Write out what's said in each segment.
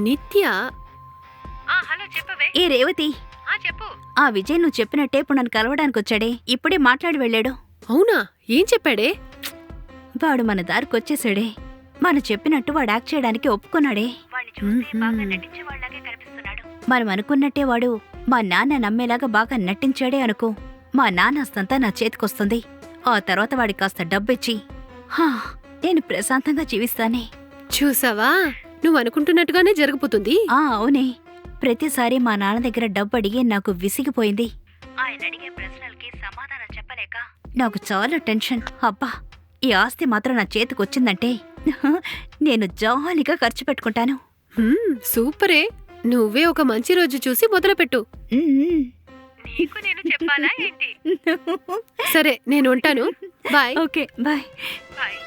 నిత్య. హలో చెప్పవే. ఏ రేవతి, చెప్పు. ఆ విజయ్ నువ్వు చెప్పినట్టే ఇప్పుడు నన్ను కలవడానికి వచ్చాడే, ఇప్పుడే మాట్లాడి వెళ్ళాడు. అవునా? ఏం చెప్పాడే? వాడు మన దారికి వచ్చేసాడే. మనం చెప్పినట్టు వాడు యాక్ట్ చేయడానికి ఒప్పుకున్నాడే. మనం అనుకున్నట్టే వాడు మా నాన్న నమ్మేలాగా బాగా నటించాడే అనుకో. మా నాన్న ఆస్తంతా నా చేతికొస్తుంది. ఆ తర్వాత వాడికి కాస్త డబ్బిచ్చి నేను ప్రశాంతంగా జీవిస్తానే. చూసావా, నువ్వు అనుకుంటున్నట్టుగానే జరగబోతుంది. అవునే. ప్రతిసారి మా నాన్న దగ్గర డబ్బు అడిగి నాకు విసిగిపోయింది. ఆయన అడిగే ప్రశ్నలకి సమాధానం చెప్పలేక నాకు చాలా టెన్షన్. అబ్బా, ఈ ఆస్తి మాత్రం నా చేతికొచ్చిందంటే నేను జాలీగా ఖర్చు పెట్టుకుంటాను. సూపరే. నువ్వే ఒక మంచి రోజు చూసి మొదలుపెట్టు. నీకు నేను చెప్పాలా ఏంటి? సరే, నేను ఉంటాను. బాయ్. Okay, bye. బాయ్.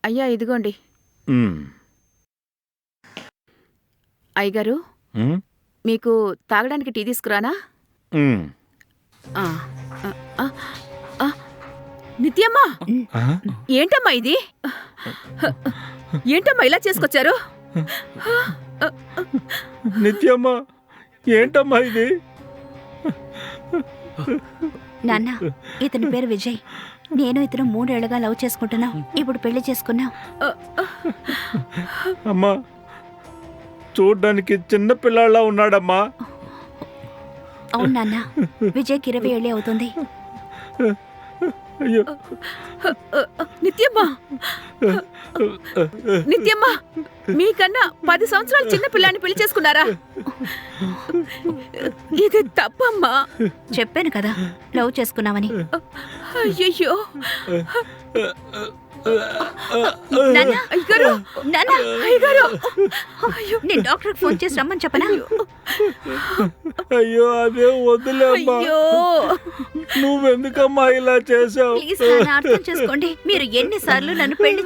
అయ్యా, ఇదిగోండి. అయ్యగారు, మీకు తాగడానికి టీ తీసుకురానా? నిత్యమ్మా, ఏంటమ్మా ఇది? ఏంటమ్మా ఇలా చేసుకొచ్చారు? నిత్యమ్మా, ఏంటమ్మా ఇది? నాన్న, ఇతని పేరు విజయ్. నేను ఇతను 3 ఏళ్లుగా లవ్ చేసుకుంటున్నాం. ఇప్పుడు పెళ్లి చేసుకున్నాం. అమ్మా, చూడ్డానికి చిన్న పిల్లాళ్ళ ఉన్నాడమ్మా. అవును నాన్న, విజయ్కి 20 ఏళ్ళే అవుతుంది. అయ్యో, నిత్యమ్మా, నిత్యమ్మా, మీకన్నా 10 సంవత్సరాలు చిన్న పిల్లాన్ని పెళ్లి చేసుకున్నారా? ఇది తప్పమ్మా. చెప్పాను కదా లవ్ చేసుకున్నామని. అయ్యయ్యో, నేను డాక్టర్కి ఫోన్ చేసి రమ్మని చెప్పనా? అయ్యో, అదే వద్దులేమ్మా. నువ్వెందుకమ్మా ఇలా చేసావు? ప్లీజ్ నాన్న, అర్థం చేసుకోండి. మీరు ఎన్నిసార్లు నన్ను పెళ్లి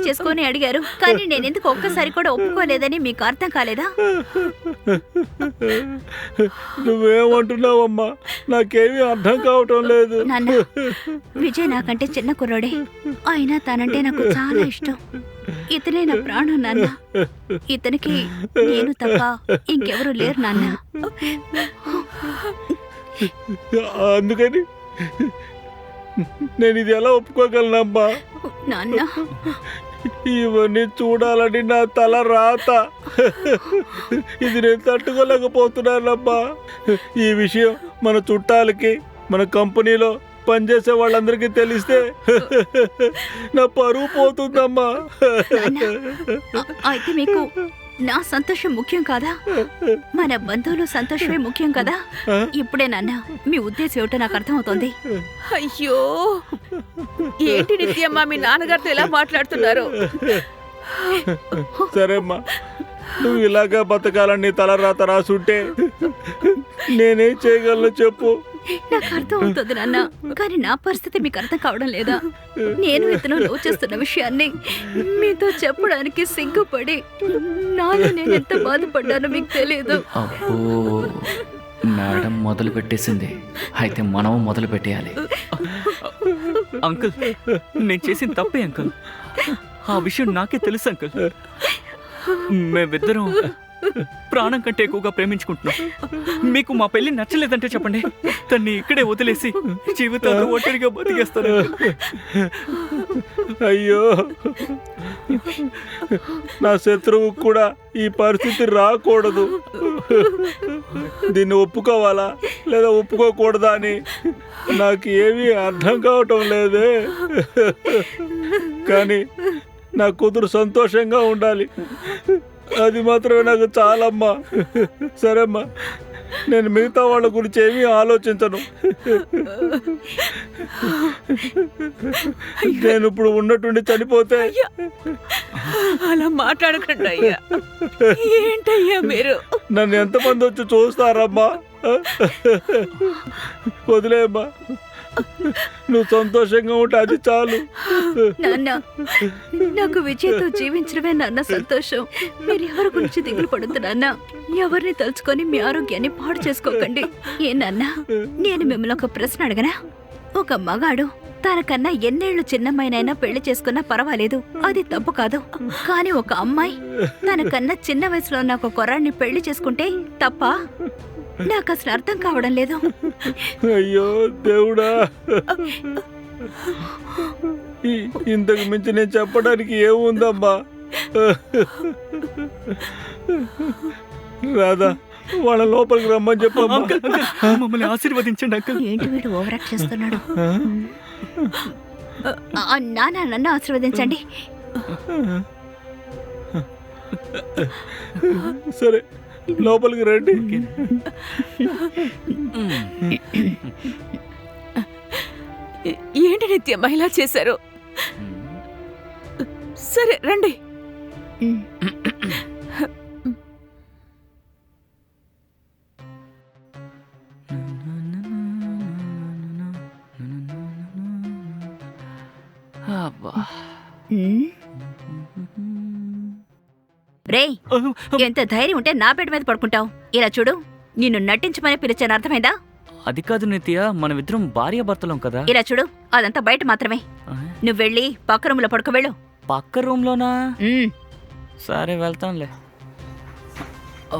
చేసుకొని అడిగారు, కానీ నేను ఎందుకు ఒక్కసారి కూడా ఒప్పుకోలేదని మీకు అర్థం కాలేదా? నువ్వేమంటున్నావమ్మా? నాకేమీ అర్థం కావటం లేదు. నాన్న, విజయ్ నాకంటే చిన్న కుర్రోడే, అయినా తనంటే నాకు చాలా ఇష్టం. ఇతనే నా ప్రాణం నాన్న. ఇతనికి నేను తప్ప ఇంకెవరూ లేరు నాన్న. అందుకని నేను ఇది ఎలా ఒప్పుకోగలనమ్మా? నాన్న, ఇవన్నీ చూడాలని నా తల రాత. ఇది నేను తట్టుకోలేకపోతున్నానమ్మా. ఈ విషయం మన చుట్టాలకి, మన కంపెనీలో పనిచేసే వాళ్ళందరికీ తెలిస్తే నా పరువు పోతుందమ్మా. అయితే మీకు నా సంతోషం ముఖ్యం కాదా? మన బంధువులు సంతోషమే ముఖ్యం కదా? ఇప్పుడే నాన్న మీ ఉద్దేశం ఏమిటో నాకు అర్థమవుతోంది. అయ్యో, ఏంటి నిత్యమ్మా మీ నాన్నగారితో ఎలా మాట్లాడుతున్నారు? సరేమ్మా, నువ్వు ఇలాగా బతకాలని తల రాత రాసుంటే నేనేం చేయగలను చెప్పు? నాకు అర్థం అవుతుంది నాన్న, కానీ నా పరిస్థితి మీకు అర్థం కావడం లేదా? నేను ఇతను లవ్ చేస్తున్న విషయాన్ని మీతో చెప్పడానికి సిగ్గుపడి నాలో నేను ఎంత బాధపడ్డానో మీకు తెలియదు. అబ్బో, మేడం మొదలు పెట్టేసింది. అయితే మనం మొదలు పెట్టేయాలి. అంకుల్, నేను చేసిన తప్పే అంకుల్. ఆ విషయం నాకే తెలుసు అంకుల్. మేమిద్దరం ప్రాణం కంటే ఎక్కువగా ప్రేమించుకుంటున్నాం. మీకు మా పెళ్లి నచ్చలేదంటే చెప్పండి, తన్ని ఇక్కడే వదిలేసి జీవితాన్ని ఒంటరిగా బతికేస్తాను. అయ్యో, నా శత్రువు కూడా ఈ పరిస్థితి రాకూడదు. దీన్ని ఒప్పుకోవాలా లేదా ఒప్పుకోకూడదా అని నాకు ఏమీ అర్థం కావటం లేదే. కానీ నా కూతురు సంతోషంగా ఉండాలి, అది మాత్రమే నాకు చాలమ్మా. సరేమ్మా, నేను మిగతా వాళ్ళ గురించి ఏమీ ఆలోచించను. నేను ఇప్పుడు ఉన్నట్టుండి చనిపోతే. అలా మాట్లాడకండి అయ్యా. ఏంటయ్యా మీరు? నన్ను ఎంతమంది వచ్చి చూస్తారమ్మా? వదిలేమ్మా, నువ్వు సంతోషంగా ఉంటే అది చాలు. నాన్న నాకు విజయ్తో జీవించడమే నాన్న సంతోషం. మీరు ఎవరి గురించి దిగులు పడద్దు నాన్న. ఎవరిని తలుచుకొని మీ ఆరోగ్యాన్ని పాడు చేసుకోకండి. ఏ నాన్న, నేను మిమ్మల్ని ఒక ప్రశ్న అడగనా? ఒక మగాడు తనకన్నా ఎన్నేళ్లు చిన్నమ్మాయినైనా పెళ్లి చేసుకున్నా పర్వాలేదు, అది తప్పు కాదు. కానీ ఒక అమ్మాయి తనకన్నా చిన్న వయసులో నాకు కుర్రాడిని పెళ్లి చేసుకుంటే తప్ప? నాకు అసలు అర్థం కావడం లేదు. అయ్యో దేవుడా, ఇంతకు మించి నేను చెప్పడానికి ఏముందమ్మా? రాధా, వాళ్ళ లోపలికి రమ్మని చెప్పమ్మా. అంకుల్, మమ్మల్ని ఆశీర్వదించండి అంకుల్. ఏంటి వీడు ఓవరాక్ట్ చేస్తున్నాడు? నాన్న నన్ను ఆశీర్వదించండి. సరే, లోపలికి రండి. ఏంటి నిత్యమ్మ ఇలా చేశారు? సరే రండి. అబ్బా. రేయ్, ఎంత ధైర్యం ఉంటే నా బెడ్ మీద పడుకుంటావు? ఇలా చూడు, నిన్ను నటించమని పిలిచాను, అర్థమైందా? అది కాదు నిత్య, మనమిద్దరం భార్య భర్తలం కదా. ఇలా చూడు, అదంతా బయట మాత్రమే. నువ్వు వెళ్ళి పక్క రూమ్ లో పడుకోవెళ్ళు. పక్క రూమ్ లోనా? ఉమ్. సరే వెళ్తాంలే.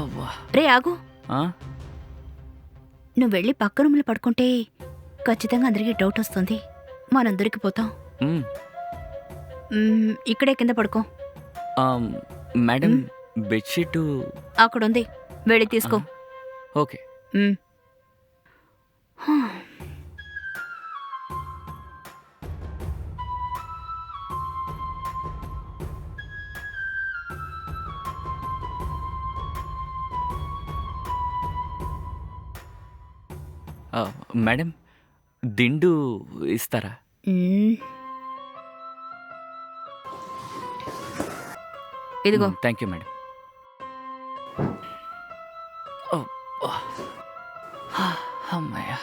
అబ్బా. రే ఆగు, ఆ? నువ్వు వెళ్ళి పక్క రూమ్ లో పడుకుంటే ఖచ్చితంగా అందరికీ డౌట్ వస్తుంది, మనం దొరికిపోతాం. ఉమ్. ఇక్కడే కింద పడుకో. మేడం, బెడ్షీట్ అక్కడుంది, వెళ్ళి తీసుకో. ఓకే. ఉమ్. మేడం, దిండు ఇస్తారా? ఇదిగో. Thank you madam. అమ్మయ్యా.